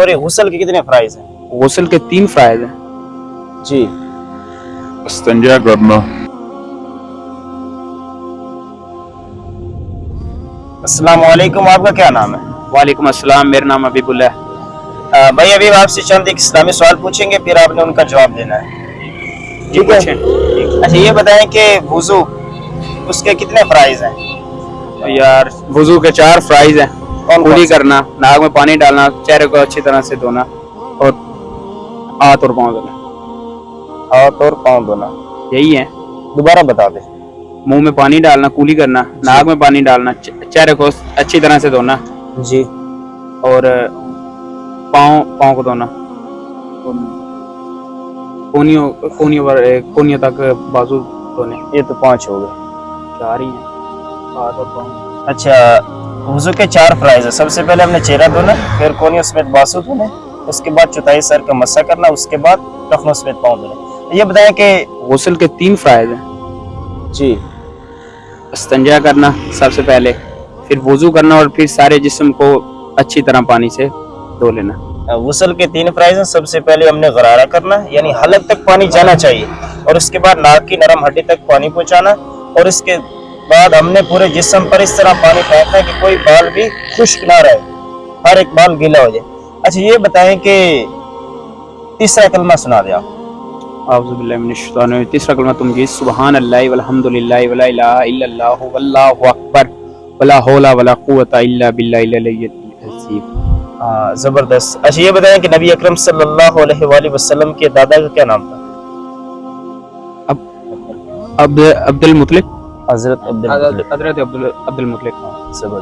اور یہ غسل کے کتنے فرائض ہیں؟ غسل کے 3 فرائض ہیں جی۔ استنجا کرنا، السلام علیکم، آپ کا کیا نام ہے؟ وعلیکم السلام، میرا نام حبیب اللہ ہے۔ بھائی ابھی آپ سے چند ایک اسلامی سوال پوچھیں گے، پھر آپ نے ان کا جواب دینا ہے، ٹھیک ہے؟ اچھا یہ بتائیں کہ وضو اس کے کتنے فرائض ہیں؟ یار وضو کے 4 فرائض ہیں، کلی کرنا، ناک میں پانی ڈالنا، چہرے کو اچھی طرح سے دھونا، اور ہاتھ اور پاؤں دھونا، ہاتھ اور پاؤں دھونا۔ یہی ہے۔ دوبارہ بتا دیں۔ منہ میں پانی ڈالنا، کلی کرنا، ناک میں پانی ڈالنا، چہرے کو اچھی طرح سے دھونا، جی۔ اور پاؤں کو دھونا، کونیوں تک بازو دھونے۔ یہ تو 5 ہو گئے۔ 4 ہی ہیں، ہاتھ اور پاؤں۔ اچھا وضو کے 4 فرائض ہیں، سب سے پہلے ہم نے چہرہ دھونا، پھر کونیوں سمیت بازو دھونے، اس کے بعد چوتھائی سر کا مسح کرنا، اس کے بعد ٹخنوں سمیت پاؤں دھونے۔ یہ بتائیں کہ غسل کے 3 فرائض ہیں، جی استنجا کرنا سب سے پہلے، پھر وضو کرنا، اور پھر سارے جسم کو اچھی طرح پانی سے دھو لینا۔ غسل کے 3 فرائض ہیں، سب سے پہلے ہم نے غرارہ کرنا، یعنی حلق تک پانی جانا چاہیے، اور اس کے بعد ناک کی نرم ہڈی تک پانی پہنچانا، اور اس کے بعد ہم نے پورے جسم پر اس طرح پانی پھینکنا ہے کہ کوئی بال بھی خشک نہ رہے، ہر ایک بال گیلا ہو جائے۔ اچھا یہ بتائیں کہ تیسرا کلمہ سنا دیں آپ۔ اعوذ باللہ من الشیطان الرجیم۔ تیسرا کلمہ تم کی سبحان اللہ والحمد للہ ولا الہ الا اللہ واللہ اکبر ولا حول ولا قوۃ الا باللہ العلی العظیم۔ زبردست۔ اچھا یہ بتائیں کہ نبی اکرم صلی اللہ علیہ وآلہ وسلم کے دادا کا کیا نام تھا؟ عبد المطلق، حضرت حضرت عبد المطلق۔ زبردست۔